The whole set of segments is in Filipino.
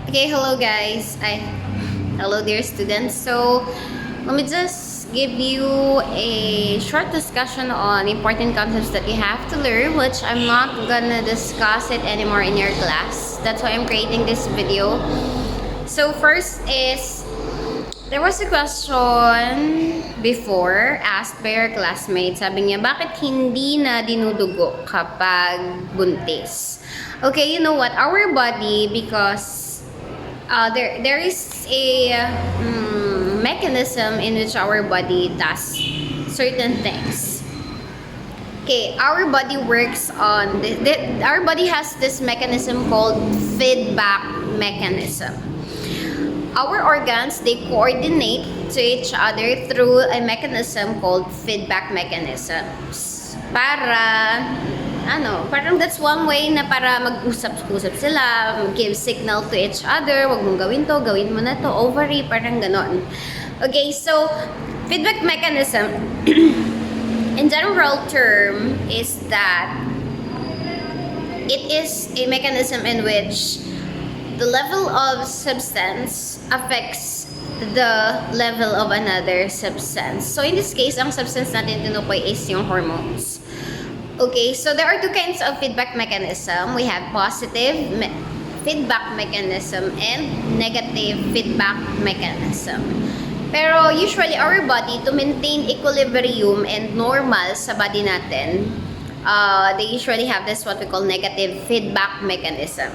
Okay, hello guys. Hello dear students. So, let me just give you a short discussion on important concepts that you have to learn, which I'm not gonna discuss it anymore in your class. That's why I'm creating this video. So, first is, there was a question before asked by your classmate. Sabi niya, bakit hindi na dinudugo kapag buntis? Okay, you know what? Our body, because there is a mechanism in which our body does certain things. Okay, our body works on our body has this mechanism called feedback mechanism. Our organs, they coordinate to each other through a mechanism called feedback mechanisms. Parang that's one way na para mag-usap-usap sila, give signal to each other, wag mong gawin to, gawin mo na to, ovary, parang ganon. Okay, so, feedback mechanism, in general term, is that it is a mechanism in which the level of substance affects the level of another substance. So, in this case, ang substance natin tinukoy is yung hormones. Okay, so there are two kinds of feedback mechanism. We have positive feedback mechanism and negative feedback mechanism. Pero usually our body, to maintain equilibrium and normal sa body natin, they usually have this what we call negative feedback mechanism.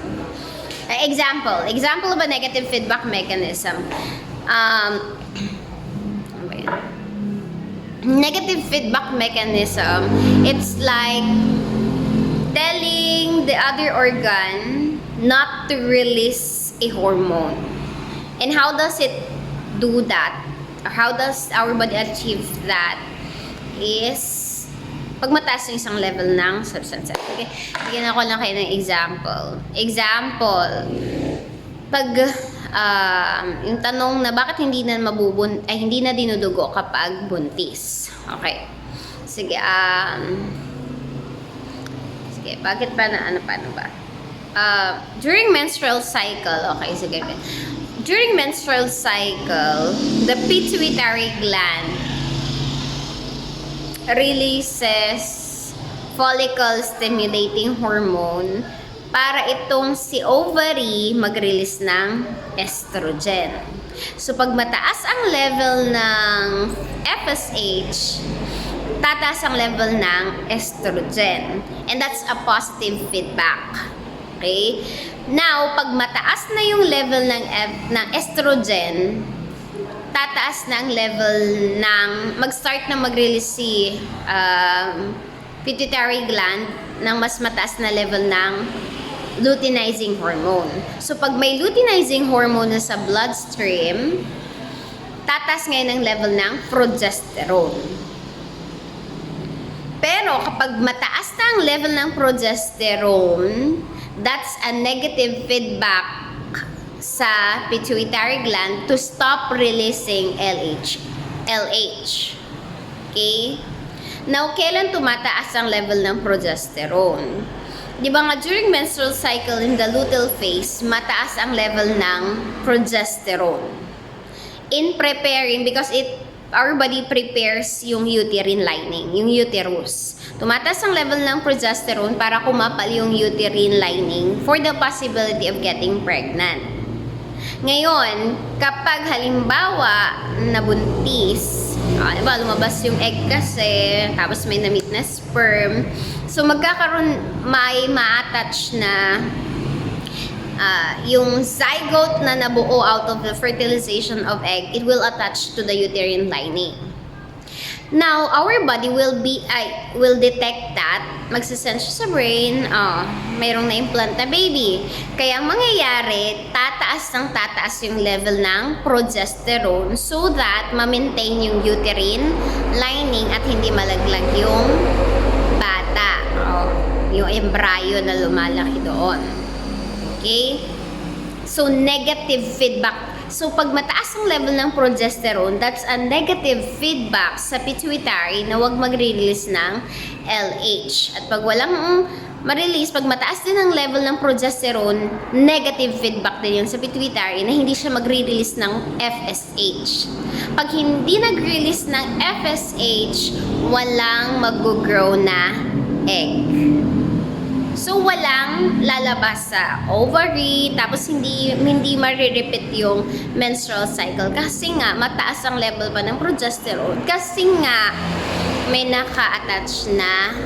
Example of a negative feedback mechanism. Negative feedback mechanism, it's like telling the other organ not to release a hormone. And how does it do that? Or how does our body achieve that? Is pag mataas yung isang level ng substance. Okay, bigyan ako lang kayo ng example. Pag yung tanong na bakit hindi na hindi na dinudugo kapag buntis. Okay. Sige, bakit pa paano ba? During menstrual cycle, okay, sige. During menstrual cycle, the pituitary gland releases follicle stimulating hormone para itong si ovary mag-release ng estrogen. So, pag mataas ang level ng FSH, tataas ang level ng estrogen. And that's a positive feedback. Okay? Now, pag mataas na yung level ng estrogen, tataas na ang level ng mag-start na mag-release si pituitary gland ng mas mataas na level ng luteinizing hormone. So, pag may luteinizing hormone na sa bloodstream, tataas ngayon ang level ng progesterone. Pero, kapag mataas na ang level ng progesterone, that's a negative feedback sa pituitary gland to stop releasing LH. Okay? Now, kailan tumataas ang level ng progesterone? Di ba nga, during menstrual cycle in the luteal phase, mataas ang level ng progesterone. In preparing, because our body prepares yung uterine lining, yung uterus. Tumataas ang level ng progesterone para kumapal yung uterine lining for the possibility of getting pregnant. Ngayon, kapag halimbawa nabuntis, diba, lumabas yung egg kasi, tapos may na-meet na sperm, so magkakaroon, may ma-attach na yung zygote na nabuo out of the fertilization of egg, it will attach to the uterine lining. Now, our body will detect that, magsasend siya sa brain, mayroong na-implant na baby. Kaya ang mangyayari, tataas yung level ng progesterone so that ma-maintain yung uterine lining at hindi malaglag yung bata, yung embryo na lumalaki doon. Okay? So, negative feedback. So, pag mataas ang level ng progesterone, that's a negative feedback sa pituitary na huwag magre-release ng LH. At pag walang ma-release, pag mataas din ang level ng progesterone, negative feedback din yun sa pituitary na hindi siya magre-release ng FSH. Pag hindi nag-release ng FSH, walang mag-grow na egg. So, walang lalabas sa ovary, tapos hindi ma-repeat yung menstrual cycle. Kasi nga, mataas ang level pa ng progesterone. Kasi nga, may naka-attach na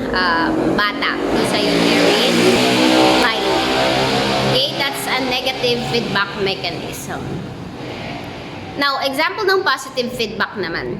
bata sa uterine lining. Okay, that's a negative feedback mechanism. Now, example ng positive feedback naman.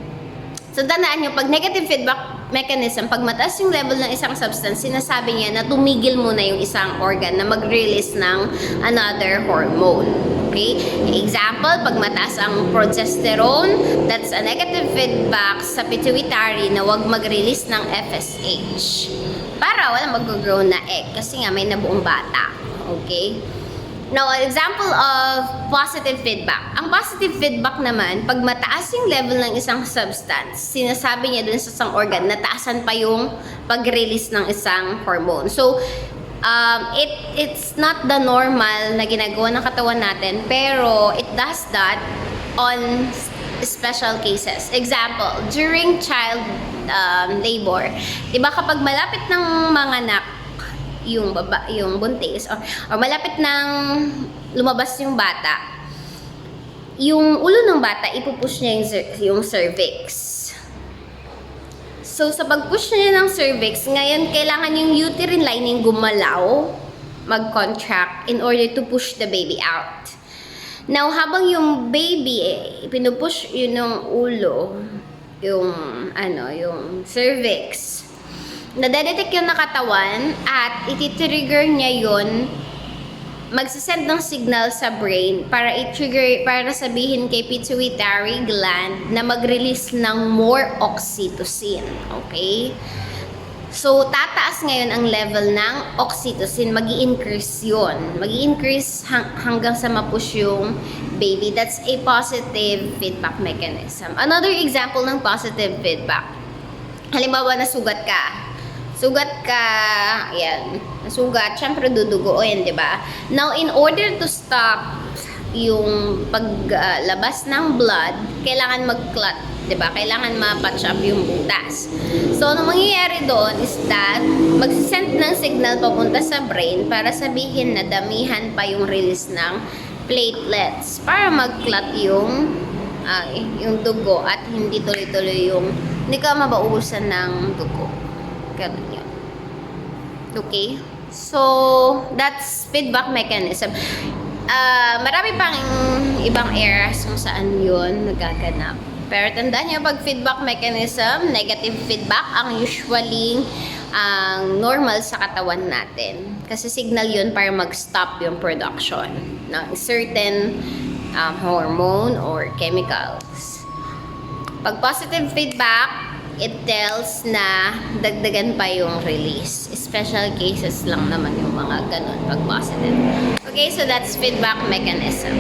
So, tandaan nyo, pag negative feedback mechanism, pag mataas yung level ng isang substance, sinasabi niya na tumigil muna yung isang organ na mag-release ng another hormone. Okay? Example, pag mataas ang progesterone, that's a negative feedback sa pituitary na wag mag-release ng FSH. Para walang mag-grow na egg kasi nga may nabuong bata. Okay? Now, an example of positive feedback. Ang positive feedback naman, pag mataas yung level ng isang substance, sinasabi niya dun sa isang organ, nataasan pa yung pag-release ng isang hormone. So, it's not the normal na ginagawa ng katawan natin, pero it does that on special cases. Example, during child labor, diba kapag malapit ng manganak, yung buntis or malapit nang lumabas yung bata, yung ulo ng bata ipupush niya yung cervix. So sa pag-push niya ng cervix, ngayon kailangan yung uterine lining gumalaw, mag-contract in order to push the baby out. Now habang yung baby pinupush yun ng ulo, yung cervix, nadedetect yung nakatawan at iti-trigger niya yun, magsisend ng signal sa brain para i-trigger, para sabihin kay pituitary gland na mag-release ng more oxytocin. Okay? So, tataas ngayon ang level ng oxytocin, mag-i-increase yun. Mag-i-increase hanggang sa mapush yung baby. That's a positive feedback mechanism. Another example ng positive feedback. Halimbawa, nasugat ka. Ayan, nasugat, syempre dudugo yan, di ba? Now, in order to stop yung paglabas ng blood, kailangan mag-clot, di ba? Kailangan ma-patch up yung butas. So, ano mangyayari doon is that magsisend ng signal papunta sa brain para sabihin na damihan pa yung release ng platelets para mag-clot yung dugo at hindi tuloy-tuloy hindi ka mabaubusan ng dugo. Ganun yun. Okay? So, that's feedback mechanism. Marami pang ibang areas kung saan yun nagaganap. Pero tandaan nyo, pag feedback mechanism, negative feedback ang usually ang normal sa katawan natin. Kasi signal yun para mag-stop yung production ng certain hormone or chemicals. Pag positive feedback, it tells na dagdagan pa yung release. Special cases lang naman yung mga ganun pag positive. Okay, so that's feedback mechanism.